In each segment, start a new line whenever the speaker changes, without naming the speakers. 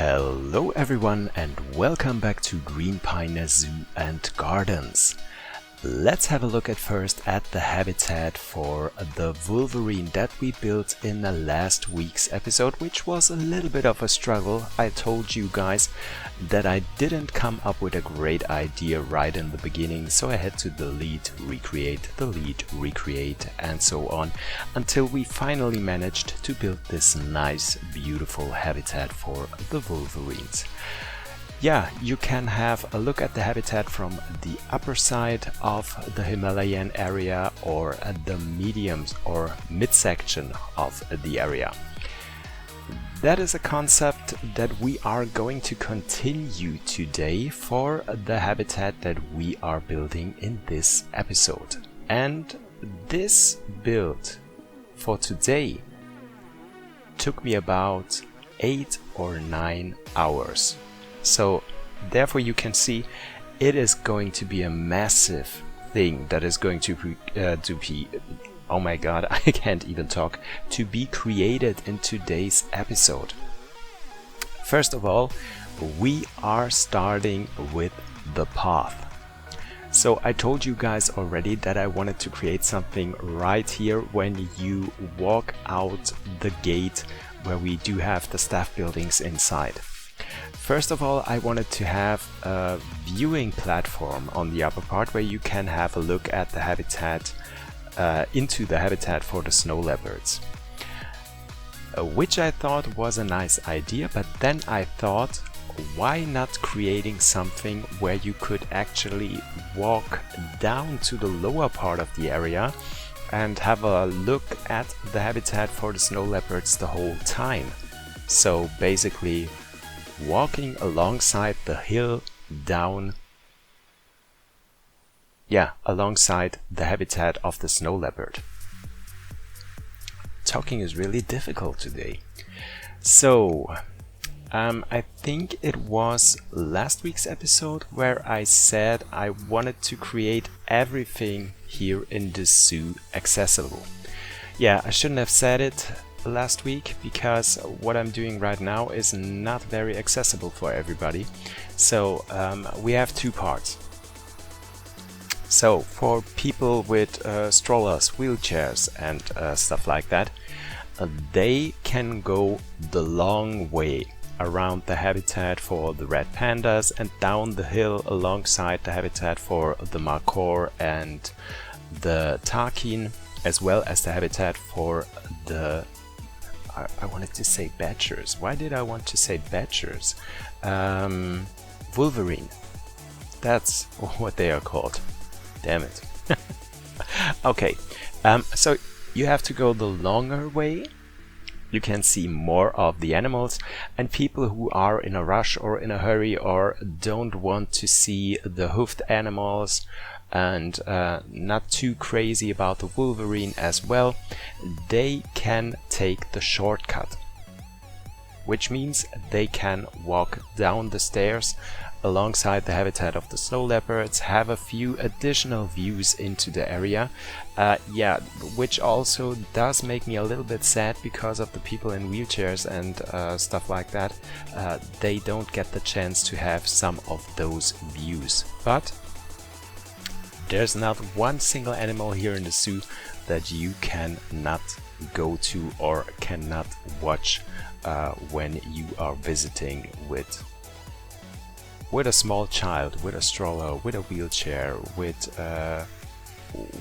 Hello everyone and welcome back to Greenpine Zoo and Gardens. Let's have a look at first at the habitat for the Wolverine that we built in the last week's episode, which was a little bit of a struggle. I told you guys that I didn't come up with a great idea right in the beginning, so I had to delete, recreate, and so on until we finally managed to build this nice, beautiful habitat for the Wolverines. Yeah, you can have a look at the habitat from the upper side of the Himalayan area or at the mediums or midsection of the area. That is a concept that we are going to continue today for the habitat that we are building in this episode. And this build for today took me about 8 or 9 hours. So therefore you can see it is going to be a massive thing that is going to be oh my god, I can't even talk, to be created in today's episode. First of all, we are starting with the path. So I told you guys already that I wanted to create something right here when you walk out the gate where we do have the staff buildings inside. First of all, I wanted to have a viewing platform on the upper part where you can have a look at the habitat, into the habitat for the snow leopards. Which I thought was a nice idea, but then I thought, why not creating something where you could actually walk down to the lower part of the area and have a look at the habitat for the snow leopards the whole time. So basically, walking alongside the hill down, alongside the habitat of the snow leopard. Talking is really difficult today. So, I think it was last week's episode where I said I wanted to create everything here in the zoo accessible. Yeah, I shouldn't have said it last week because what I'm doing right now is not very accessible for everybody. So we have two parts. So for people with strollers, wheelchairs and stuff like that, they can go the long way around the habitat for the red pandas and down the hill alongside the habitat for the markhor and the takin, as well as the habitat for the I wanted to say badgers. Why did I want to say badgers? Wolverine. That's what they are called. Damn it. Okay, so you have to go the longer way. You can see more of the animals, and people who are in a rush or in a hurry or don't want to see the hoofed animals and not too crazy about the Wolverine as well, they can take the shortcut, which means they can walk down the stairs alongside the habitat of the snow leopards, have a few additional views into the area, which also does make me a little bit sad because of the people in wheelchairs and stuff like that. They don't get the chance to have some of those views. But there's not one single animal here in the zoo that you cannot go to or cannot watch when you are visiting with a small child, with a stroller, with a wheelchair, with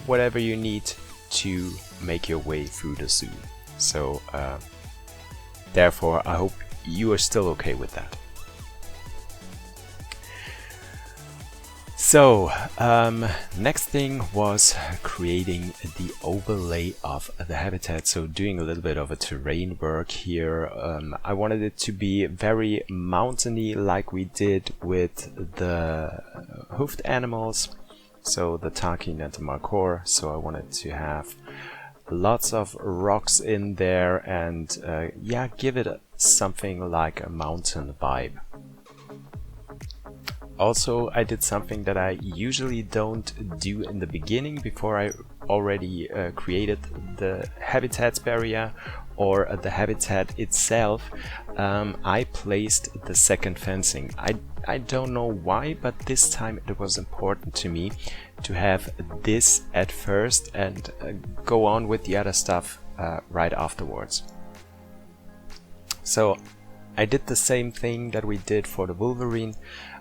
whatever you need to make your way through the zoo. So therefore I hope you are still okay with that. So, next thing was creating the overlay of the habitat, so doing a little bit of a terrain work here. I wanted it to be very mountainy like we did with the hoofed animals, so the takin and the markhor. So I wanted to have lots of rocks in there and give it something like a mountain vibe. Also, I did something that I usually don't do in the beginning before I already created the habitats barrier or the habitat itself, I placed the second fencing. I don't know why, but this time it was important to me to have this at first and go on with the other stuff right afterwards. So I did the same thing that we did for the Wolverine.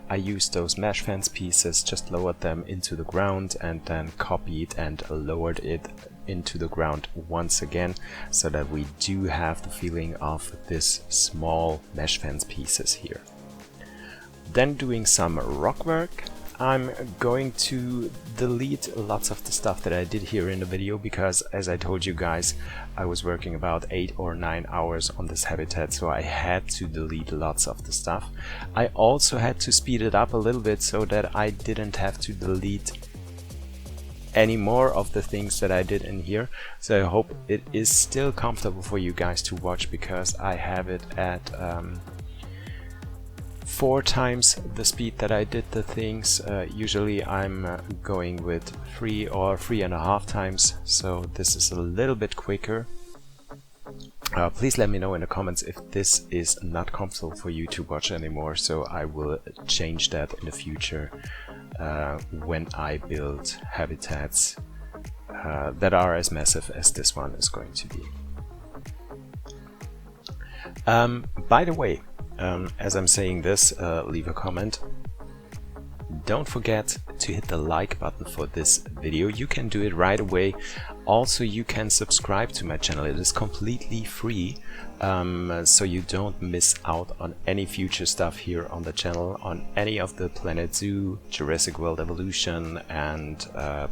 I used those mesh fence pieces, just lowered them into the ground and then copied and lowered it into the ground once again, so that we do have the feeling of this small mesh fence pieces here. Then doing some rock work. I'm going to delete lots of the stuff that I did here in the video, because as I told you guys, I was working about 8 or 9 hours on this habitat, so I had to delete lots of the stuff. I also had to speed it up a little bit so that I didn't have to delete any more of the things that I did in here. So I hope it is still comfortable for you guys to watch, because I have it at 4 times the speed that I did the things. Usually I'm going with 3 or 3.5 times, so this is a little bit quicker. Please let me know in the comments if this is not comfortable for you to watch anymore, so I will change that in the future when I build habitats that are as massive as this one is going to be. By the way, as I'm saying this, leave a comment. Don't forget to hit the like button for this video. You can do it right away. Also, you can subscribe to my channel. It is completely free, so you don't miss out on any future stuff here on the channel, on any of the Planet Zoo, Jurassic World Evolution and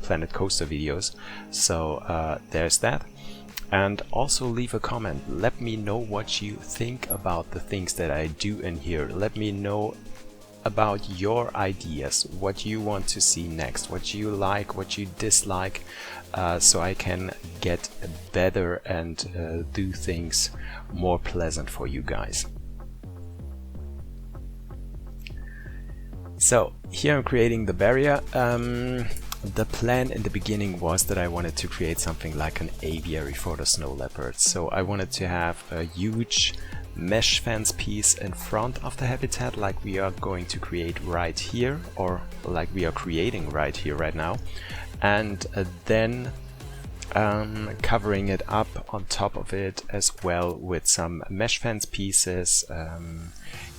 Planet Coaster videos. So there's that. And also leave a comment. Let me know what you think about the things that I do in here. Let me know about your ideas, what you want to see next, what you like, what you dislike, so I can get better and do things more pleasant for you guys. So here I'm creating the barrier. The plan in the beginning was that I wanted to create something like an aviary for the snow leopards. So I wanted to have a huge mesh fence piece in front of the habitat, like we are going to create right here, or like we are creating right here right now, and then covering it up on top of it as well with some mesh fence pieces.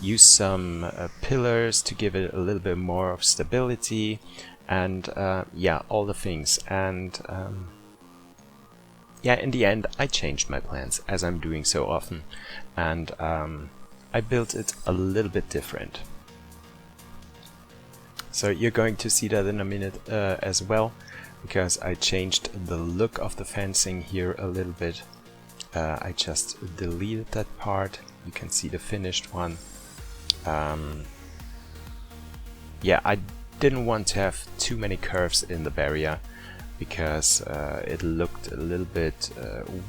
Use some pillars to give it a little bit more of stability, and yeah, all the things. And yeah, in the end I changed my plans, as I'm doing so often, and I built it a little bit different. So you're going to see that in a minute as well, because I changed the look of the fencing here a little bit. I just deleted that part. You can see the finished one. Yeah, I didn't want to have too many curves in the barrier, because it looked a little bit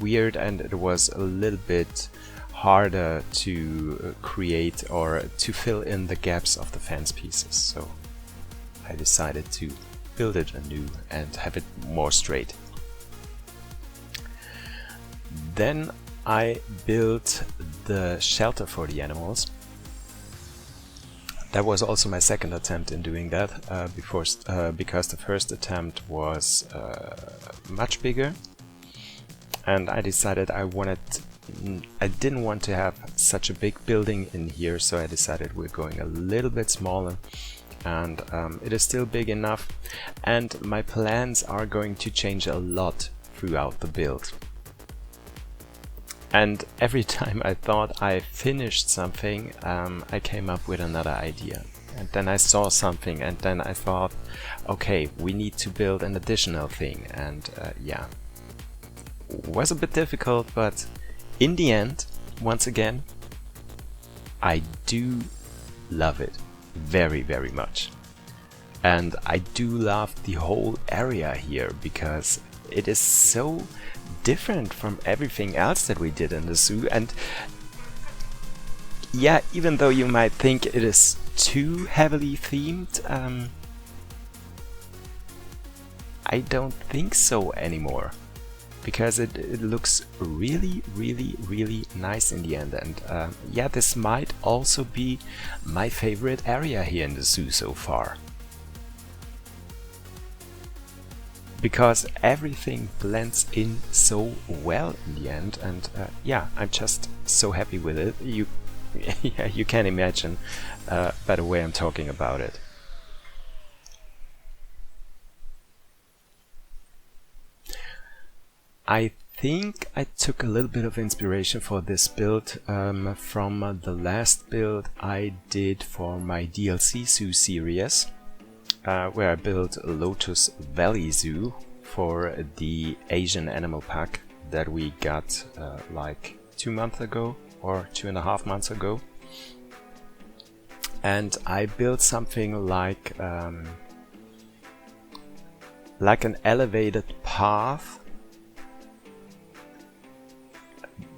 weird, and it was a little bit harder to create or to fill in the gaps of the fence pieces. So I decided to build it anew and have it more straight. Then I built the shelter for the animals. That was also my second attempt in doing that, because the first attempt was much bigger, and I decided I didn't want to have such a big building in here, so I decided we're going a little bit smaller, and it is still big enough, and my plans are going to change a lot throughout the build. And every time I thought I finished something, I came up with another idea. And then I saw something, and then I thought, okay, we need to build an additional thing. And yeah, it was a bit difficult, but in the end, once again, I do love it very, very much. And I do love the whole area here, because it is so different from everything else that we did in the zoo. And yeah, even though you might think it is too heavily themed, I don't think so anymore. because it looks really nice in the end. And yeah, this might also be my favorite area here in the zoo so far, because everything blends in so well in the end. And yeah, I'm just so happy with it. Yeah, you can imagine by the way I'm talking about it. I think I took a little bit of inspiration for this build from the last build I did for my DLC Zoo series, where I built Lotus Valley Zoo for the Asian animal pack that we got like 2 months ago or 2.5 months ago. And I built something like an elevated path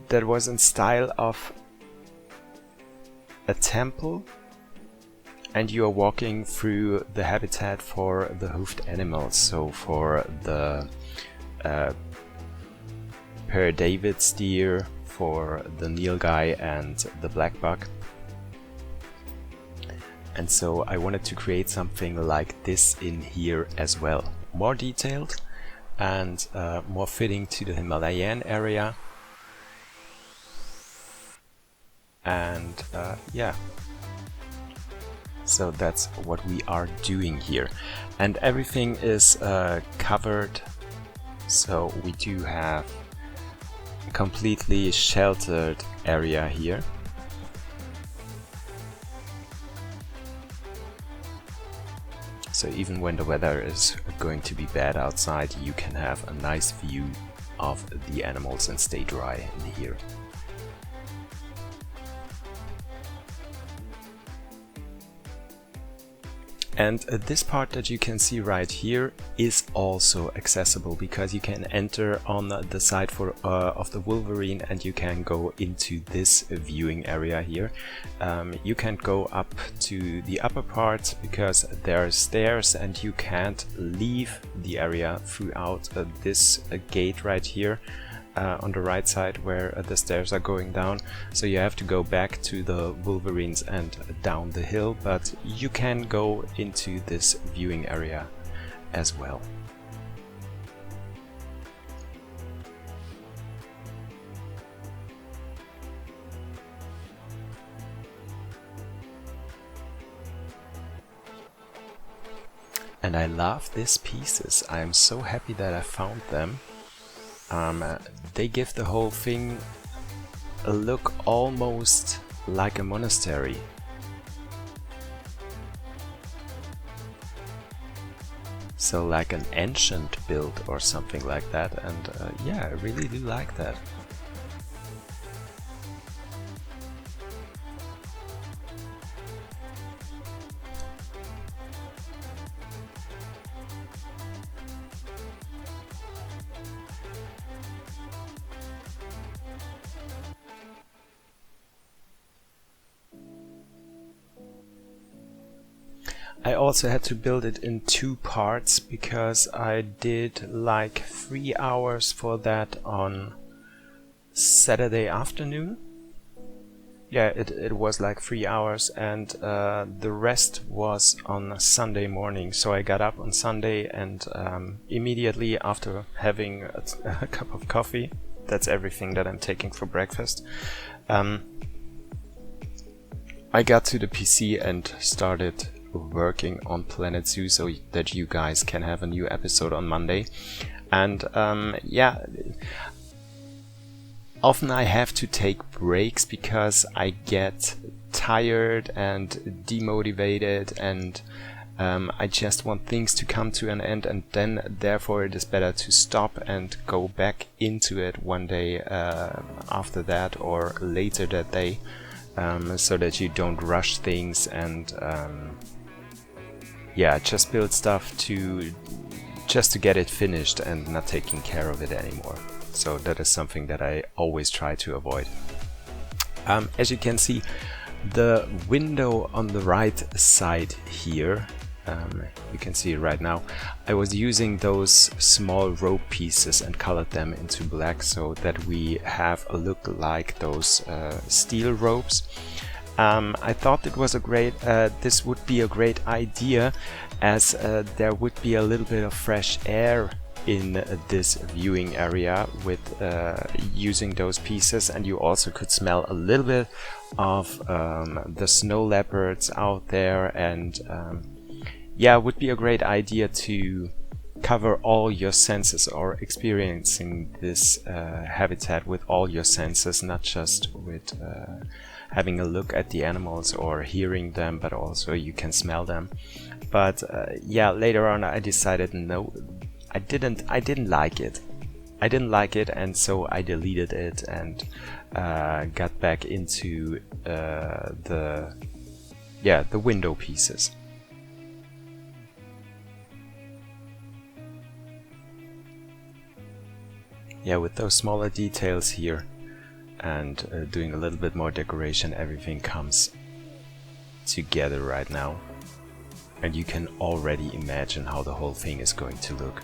that was in style of a temple, and you are walking through the habitat for the hoofed animals, so for the Per David's deer, for the Nilgai and the black buck. And so I wanted to create something like this in here as well, more detailed and more fitting to the Himalayan area. And yeah, so that's what we are doing here, and everything is covered, so we do have a completely sheltered area here. So even when the weather is going to be bad outside, you can have a nice view of the animals and stay dry in here. And this part that you can see right here is also accessible, because you can enter on the side for of the Wolverine, and you can go into this viewing area here. You can't go up to the upper part because there are stairs, and you can't leave the area throughout this gate right here. On the right side where the stairs are going down, so you have to go back to the Wolverines and down the hill, but you can go into this viewing area as well. And I love these pieces. I am so happy that I found them. They give the whole thing a look almost like a monastery. So like an ancient build or something like that, and yeah, I really do like that. I also had to build it in 2 parts because I did like 3 hours for that on Saturday afternoon. Yeah, it was like 3 hours, and the rest was on Sunday morning. So I got up on Sunday, and immediately after having a cup of coffee, that's everything that I'm taking for breakfast, I got to the PC and started working on Planet Zoo so that you guys can have a new episode on Monday. And yeah, often I have to take breaks because I get tired and demotivated, and I just want things to come to an end, and then therefore it is better to stop and go back into it one day after that or later that day, so that you don't rush things and yeah, just build stuff just to get it finished and not taking care of it anymore. So that is something that I always try to avoid. As you can see, the window on the right side here You can see it right now. I was using those small rope pieces and colored them into black so that we have a look like those steel ropes. I thought it was a great, this would be a great idea, as there would be a little bit of fresh air in this viewing area with using those pieces, and you also could smell a little bit of the snow leopards out there, and yeah, it would be a great idea to cover all your senses, or experiencing this habitat with all your senses, not just with having a look at the animals or hearing them, but also you can smell them. But yeah, later on I decided no, I didn't like it. I didn't like it, and so I deleted it and got back into the window pieces. Yeah, with those smaller details here and doing a little bit more decoration, everything comes together right now. And you can already imagine how the whole thing is going to look.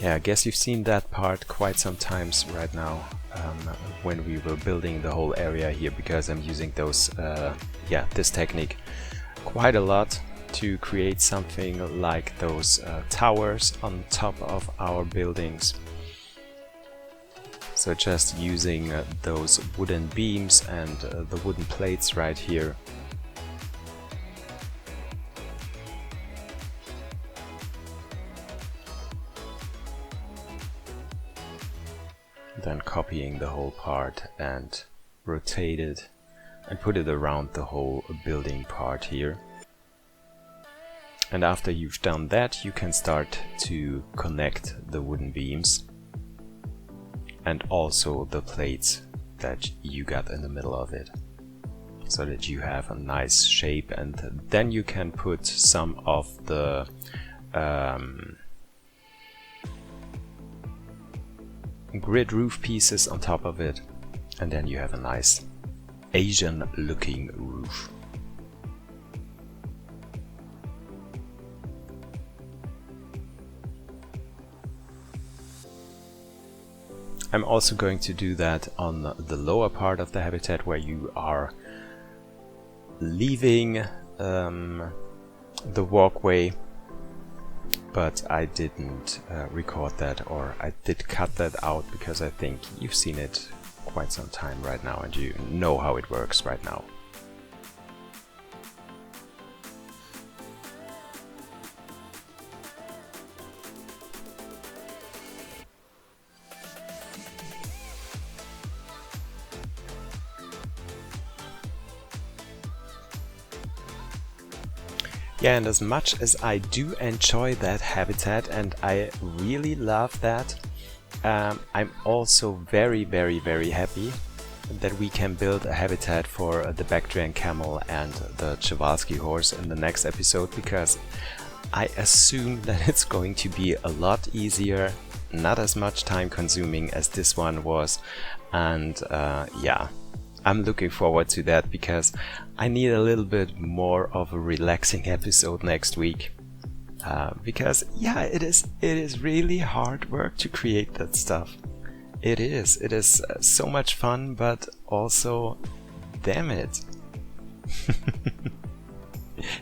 Yeah, I guess you've seen that part quite some times right now, when we were building the whole area here, because I'm using those, this technique quite a lot to create something like those towers on top of our buildings. So just using those wooden beams and the wooden plates right here. Then copying the whole part and rotate it and put it around the whole building part here. And after you've done that, you can start to connect the wooden beams and also the plates that you got in the middle of it, so that you have a nice shape, and then you can put some of the grid roof pieces on top of it, and then you have a nice Asian looking roof. I'm also going to do that on the lower part of the habitat, where you are leaving the walkway, but I didn't record that, or I did cut that out, because I think you've seen it quite some time right now and you know how it works right now. Yeah, and as much as I do enjoy that habitat and I really love that, I'm also very happy that we can build a habitat for the Bactrian camel and the Przewalski horse in the next episode, because I assume that it's going to be a lot easier, not as much time consuming as this one was, and yeah, I'm looking forward to that, because I need a little bit more of a relaxing episode next week. Because yeah, it is really hard work to create that stuff. It is so much fun, but also, damn it.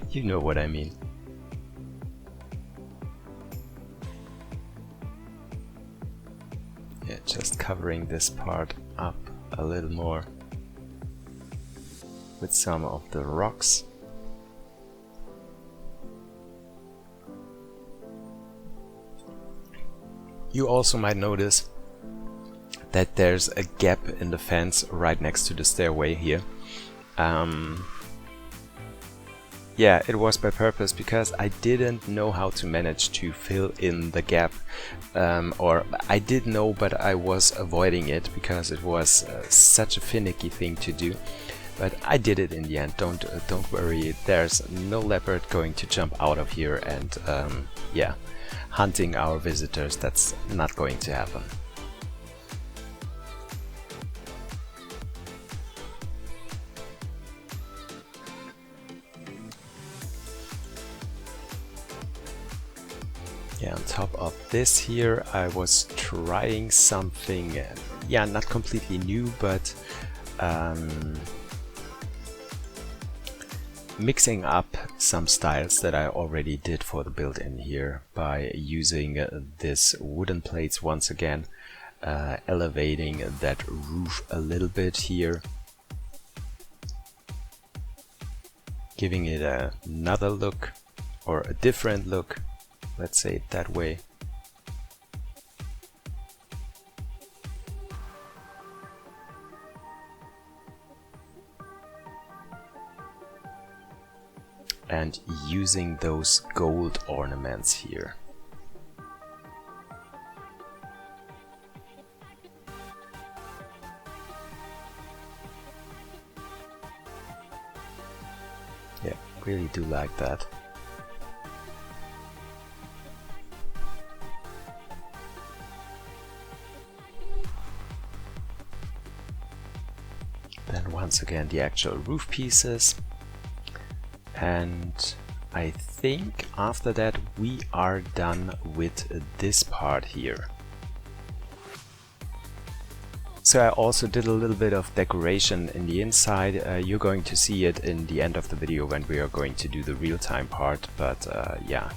You know what I mean. Yeah, just covering this part up a little more with some of the rocks. You also might notice that there's a gap in the fence right next to the stairway here. Yeah, it was by purpose, because I didn't know how to manage to fill in the gap, or I did know, but I was avoiding it because it was such a finicky thing to do. But I did it in the end. Don't worry. There's no leopard going to jump out of here and yeah, hunting our visitors. That's not going to happen. Yeah, on top of this here, I was trying something, yeah, not completely new, but mixing up some styles that I already did for the build in here by using this wooden plates once again, elevating that roof a little bit here, giving it another look, or a different look, let's say it that way. And using those gold ornaments here. Yeah, really do like that. Then once again the actual roof pieces. And I think after that we are done with this part here. So I also did a little bit of decoration in the inside. You're going to see it in the end of the video when we are going to do the real-time part, but yeah,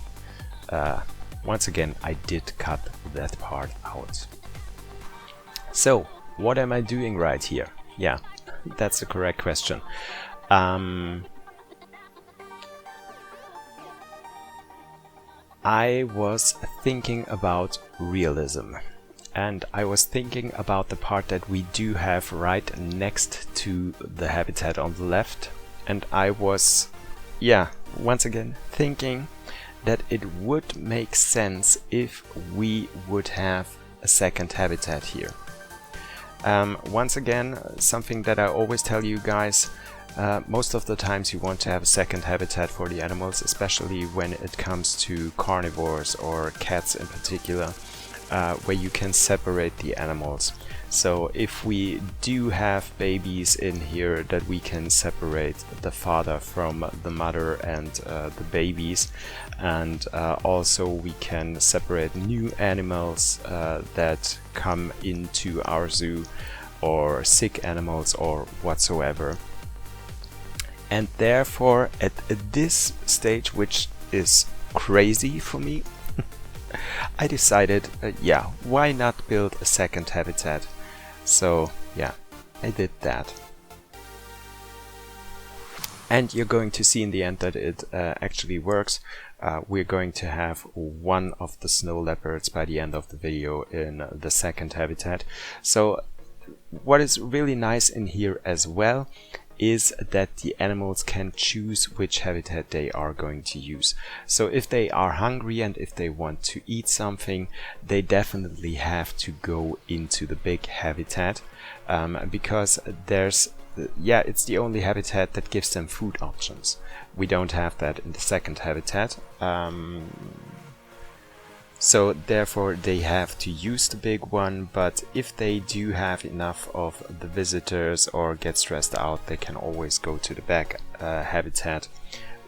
once again I did cut that part out. So what am I doing right here? Yeah, that's the correct question. I was thinking about realism, and I was thinking about the part that we do have right next to the habitat on the left, and I was, yeah, once again thinking that it would make sense if we would have a second habitat here. Once again, something that I always tell you guys, most of the times you want to have a second habitat for the animals, especially when it comes to carnivores or cats in particular, where you can separate the animals. So if we do have babies in here, that we can separate the father from the mother and the babies, and also we can separate new animals that come into our zoo, or sick animals or whatsoever. And therefore at this stage, which is crazy for me, I decided, yeah, why not build a second habitat? So yeah, I did that. And you're going to see in the end that it actually works. We're going to have one of the snow leopards by the end of the video in the second habitat. So what is really nice in here as well is that the animals can choose which habitat they are going to use. So if they are hungry and if they want to eat something, they definitely have to go into the big habitat, because there's, yeah, it's the only habitat that gives them food options. We don't have that in the second habitat. So therefore they have to use the big one, but if they do have enough of the visitors or get stressed out, they can always go to the back habitat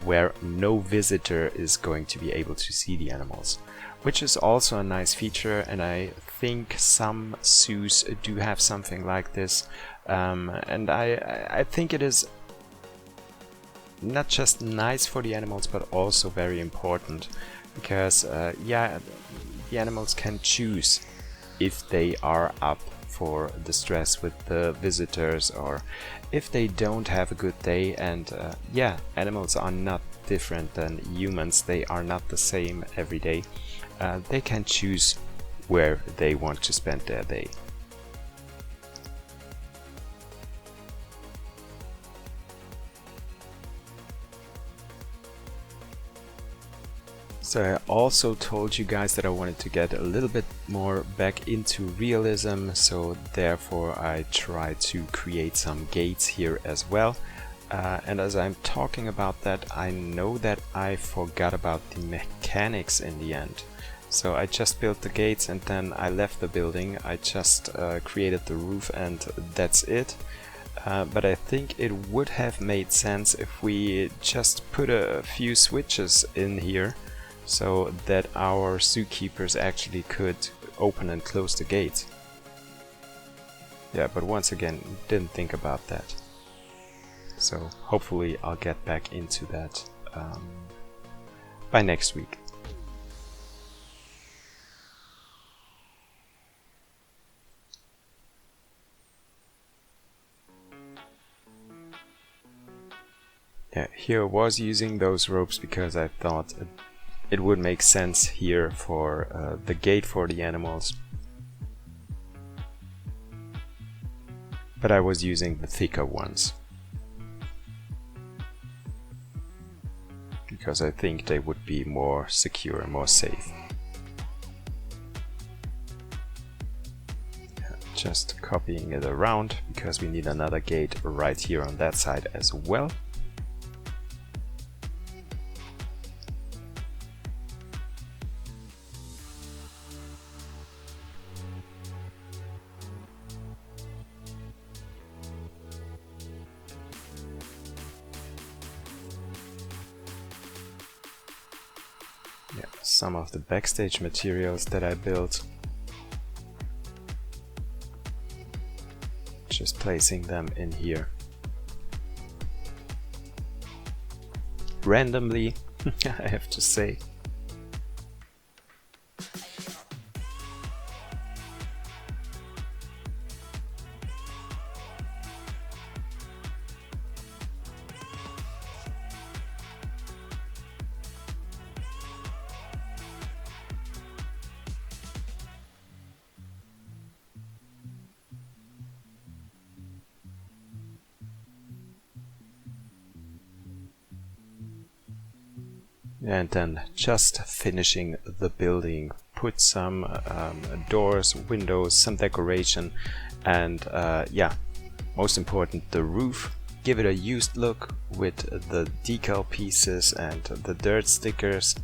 where no visitor is going to be able to see the animals, which is also a nice feature, and I think some zoos do have something like this, and I think it is not just nice for the animals but also very important, because yeah, the animals can choose if they are up for the stress with the visitors, or if they don't have a good day. And yeah, animals are not different than humans, they are not the same every day. They can choose where they want to spend their day. So I also told you guys that I wanted to get a little bit more back into realism, so therefore I tried to create some gates here as well. And as I'm talking about that, I know that I forgot about the mechanics in the end. So I just built the gates and then I left the building. I just created the roof and that's it. But I think it would have made sense if we just put a few switches in here, so that our zookeepers actually could open and close the gate. Yeah, but once again, didn't think about that. So hopefully I'll get back into that by next week. Yeah, here I was using those ropes because I thought it would make sense here for the gate for the animals. But I was using the thicker ones, because I think they would be more secure and more safe. Just copying it around, because we need another gate right here on that side as well. Some of the Backstage materials that I built, just placing them in here randomly, I have to say. And then just finishing the building, put some doors, windows, some decoration, and yeah, most important, the roof. Give it a used look with the decal pieces and the dirt stickers.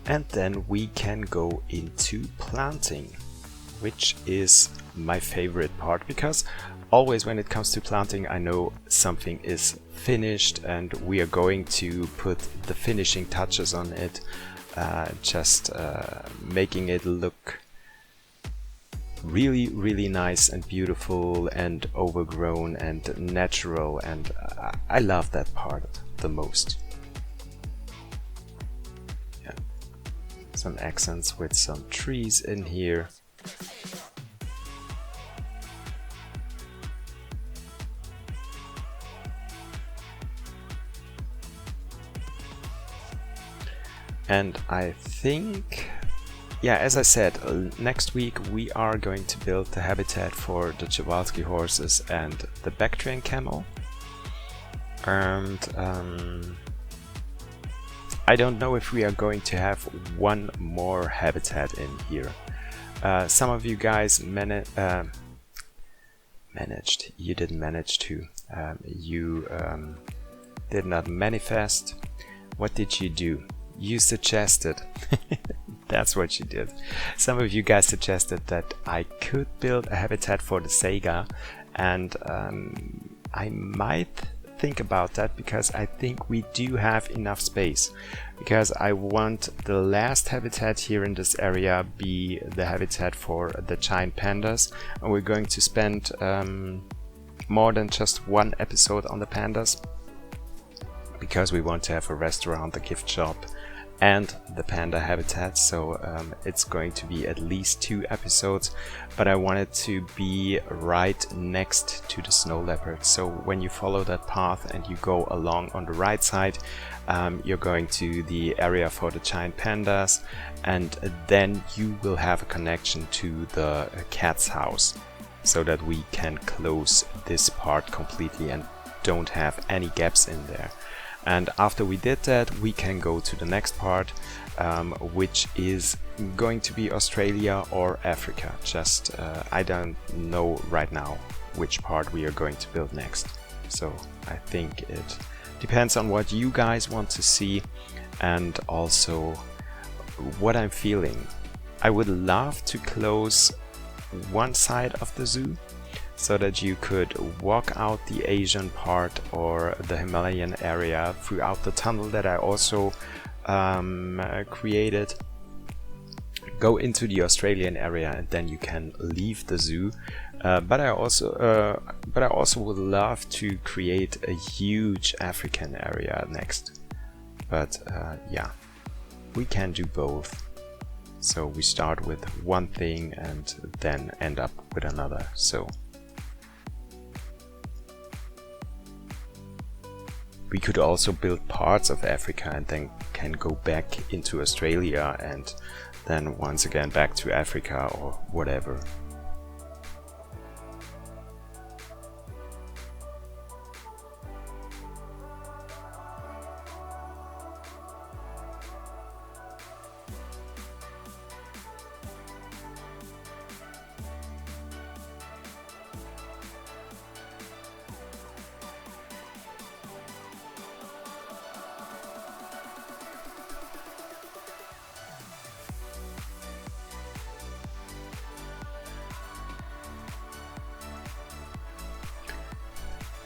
And then we can go into planting, which is my favorite part, because always when it comes to planting, I know something is finished and we are going to put the finishing touches on it, just making it look really nice and beautiful and overgrown and natural, and I love that part the most. Yeah. Some accents with some trees in here. And I think, yeah, as I said, next week we are going to build the habitat for the Kowalski horses and the Bactrian camel. And I don't know if we are going to have one more habitat in here. Some of you guys managed, you didn't manage to, you did not manifest. What did you do? You suggested, that's what you did. Some of you guys suggested that I could build a habitat for the Sega, and I might think about that, because I think we do have enough space, because I want the last habitat here in this area be the habitat for the giant pandas, and we're going to spend more than just one episode on the pandas, because we want to have a restaurant, a gift shop, and the panda habitat, so it's going to be at least 2 episodes, but I want it to be right next to the snow leopard. So when you follow that path and you go along on the right side, you're going to the area for the giant pandas, and then you will have a connection to the cat's house, so that we can close this part completely and don't have any gaps in there. And after we did that, we can go to the next part, which is going to be Australia or Africa. Just I don't know right now which part we are going to build next. So I think it depends on what you guys want to see, and also what I'm feeling. I would love to close one side of the zoo, so that you could walk out the Asian part or the Himalayan area throughout the tunnel that I also created, go into the Australian area, and then you can leave the zoo. But I also would love to create a huge African area next. But yeah, we can do both. So we start with one thing and then end up with another. So we could also build parts of Africa and then can go back into Australia and then once again back to Africa or whatever.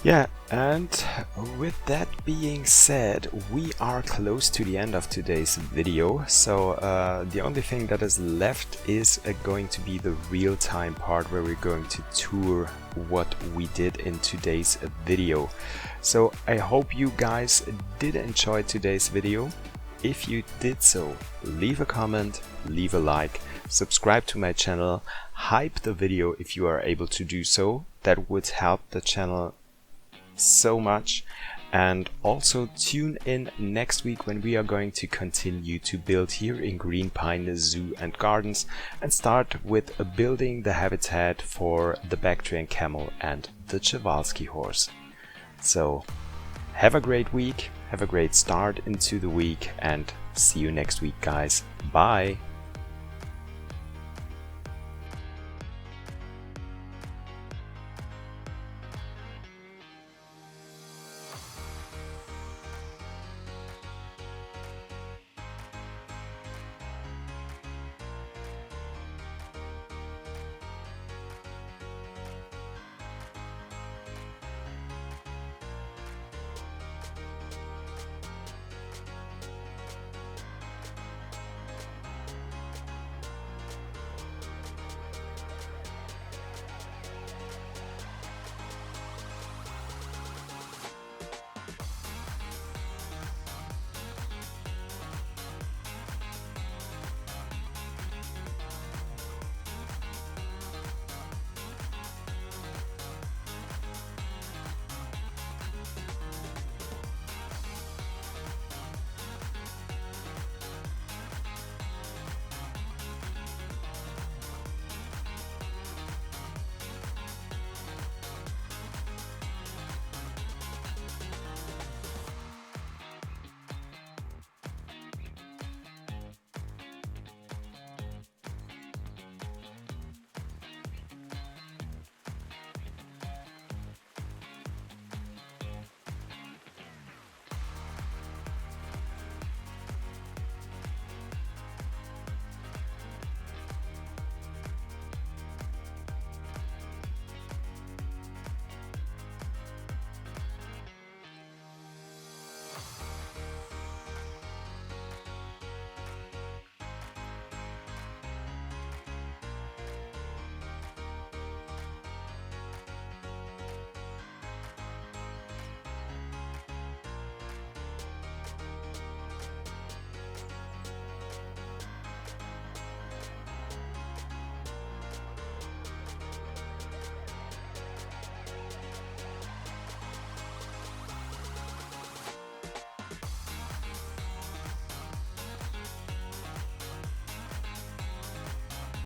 Yeah, and with that being said, we are close to the end of today's video. So the only thing that is left is going to be the real-time part where we're going to tour what we did in today's video. So I hope you guys did enjoy today's video. If you did so, leave a comment, leave a like, subscribe to my channel, hype the video if you are able to do so. That would help the channel so much. And also tune in next week when we are going to continue to build here in Greenpine Zoo and Gardens and start with building the habitat for the Bactrian camel and the Przewalski horse. So have a great week, have a great start into the week, and see you next week, guys. Bye!